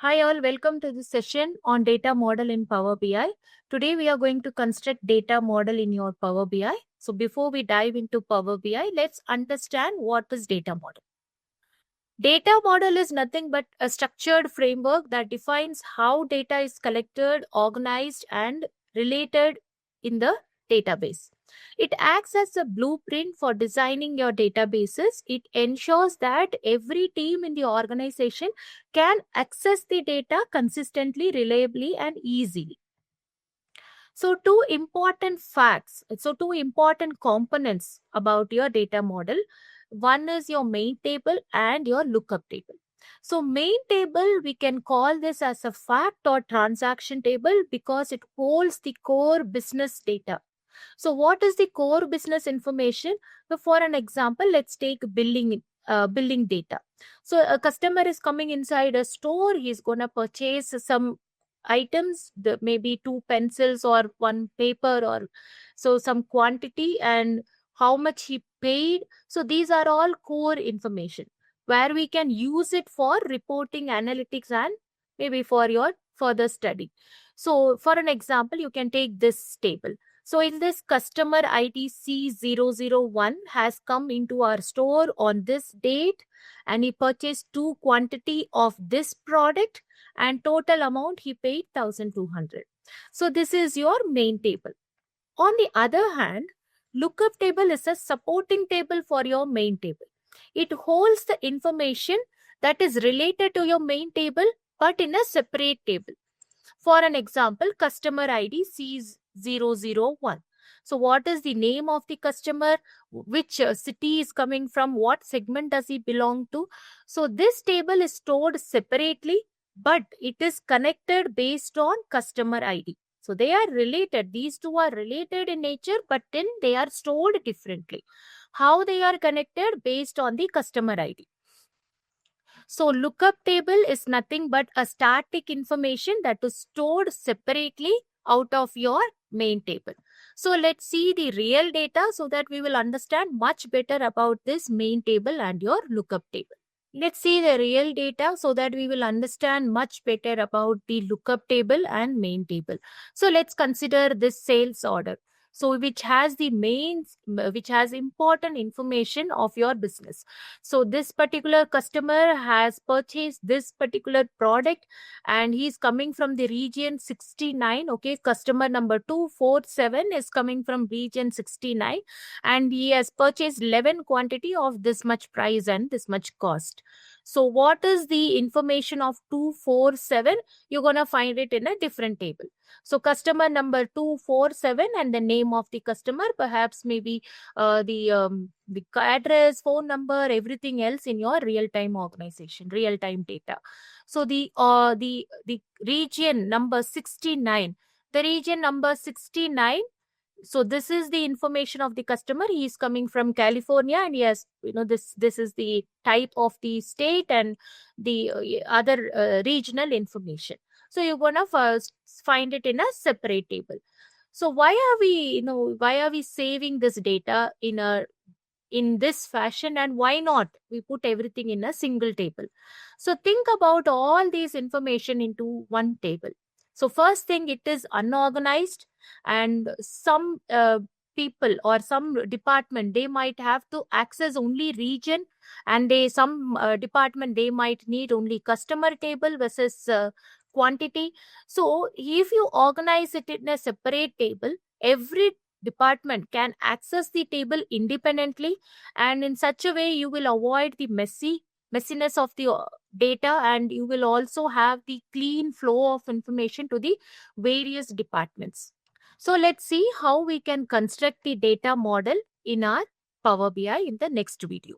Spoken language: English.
Hi all, welcome to this session on data model in Power BI. Today we are going to construct data model in your Power BI. So before we dive into Power BI, let's understand what is data model. Data model is nothing but a structured framework that defines how data is collected, organized, and related in the database. It acts as a blueprint for designing your databases. It ensures that every team in the organization can access the data consistently, reliably, and easily. So, two important components about your data model. One is your main table and your lookup table. So, main table, we can call this as a fact or transaction table because it holds the core business data. So, what is the core business information? So, for an example, let's take billing data. So, a customer is coming inside a store. He's gonna purchase some items, maybe two pencils or one paper, or so some quantity and how much he paid. So, these are all core information where we can use it for reporting, analytics, and maybe for your further study. So, for an example, you can take this table. So in this, customer ID C001 has come into our store on this date and he purchased two quantity of this product and total amount he paid 1200. So this is your main table. On the other hand, lookup table is a supporting table for your main table. It holds the information that is related to your main table but in a separate table. For an example, customer ID C001. So, what is the name of the customer? Which city is coming from? What segment does he belong to? So, this table is stored separately, but it is connected based on customer ID. So, they are related. These two are related in nature, but then they are stored differently. How they are connected? Based on the customer ID. So lookup table is nothing but a static information that is stored separately out of your main table. So let's see the real data so that we will understand much better about this main table and your lookup table. Let's see the real data so that we will understand much better about the lookup table and main table. So let's consider this sales order. So which has important information of your business. So this particular customer has purchased this particular product and he's coming from the region 69. Okay, customer number 247 is coming from region 69 and he has purchased 11 quantity of this much price and this much cost. So what is the information of 247? You're going to find it in a different table. So customer number 247 and the name of the customer, perhaps maybe the address, phone number, everything else in your real-time organization, real-time data. So the region number 69, the region number 69. So this is the information of the customer. He is coming from California and he has, this is the type of the state and the other regional information. So you're going to first find it in a separate table. So why are we saving this data in this fashion, and why not we put everything in a single table? So think about all these information into one table. So first thing, it is unorganized and some people or some department, they might have to access only region, and some department, they might need only customer table versus quantity. So if you organize it in a separate table, every department can access the table independently, and in such a way you will avoid the messiness of the data, and you will also have the clean flow of information to the various departments. So let's see how we can construct the data model in our Power BI in the next video.